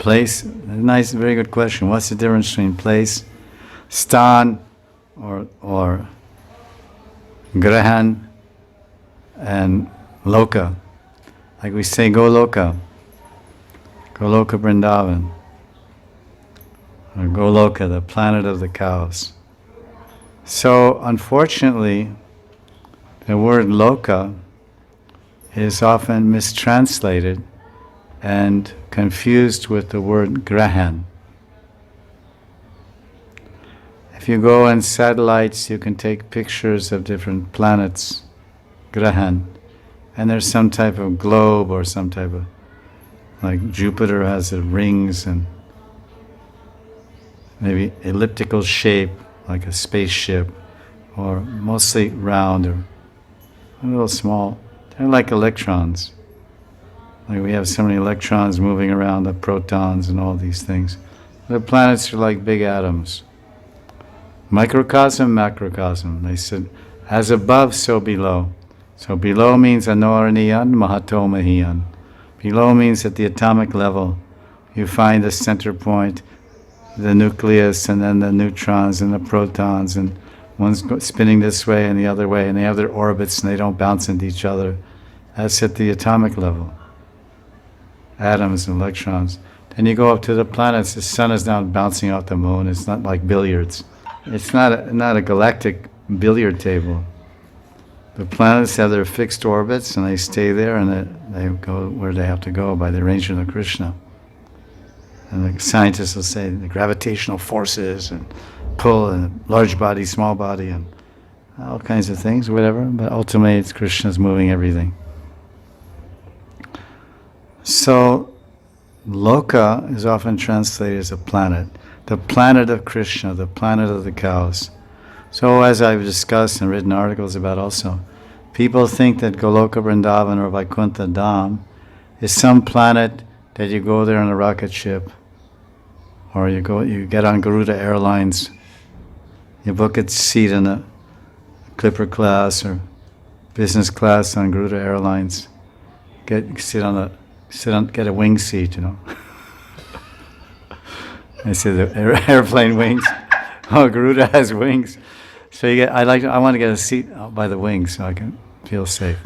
place, nice, very good question. What's the difference between place, stan, or grahan, and loka? Like we say, Goloka Vrindavan, or Goloka, the planet of the cows. So, unfortunately, the word loka is often mistranslated and confused with the word grahan. If you go on satellites, you can take pictures of different planets, grahan, and there's some type of globe or some type of, like Jupiter has the rings and maybe elliptical shape, like a spaceship, or mostly round or a little small. They're like electrons. Like we have so many electrons moving around, the protons and all these things. The planets are like big atoms. Microcosm, macrocosm. They said, as above, so below. So below means anoraniyan, mahato mahiyan. Below means at the atomic level, you find the center point, the nucleus, and then the neutrons and the protons, and one's spinning this way and the other way, and they have their orbits and they don't bounce into each other. That's at the atomic level. Atoms and electrons. Then you go up to the planets, the sun is now bouncing off the moon. It's not like billiards. It's not a galactic billiard table. The planets have their fixed orbits and they stay there and they go where they have to go by the arrangement of Krishna. And the scientists will say the gravitational forces and pull and large body, small body, and all kinds of things, whatever. But ultimately it's Krishna's moving everything. So, Loka is often translated as a planet. The planet of Krishna, the planet of the cows. So as I've discussed and written articles about also, people think that Goloka Vrindavan or Vaikuntha Dham is some planet that you go there on a rocket ship, or you get on Garuda Airlines, you book a seat in a Clipper class or business class on Garuda Airlines, get a wing seat, you know. I say the airplane wings. Oh, Garuda has wings. So I want to get a seat by the wings so I can feel safe.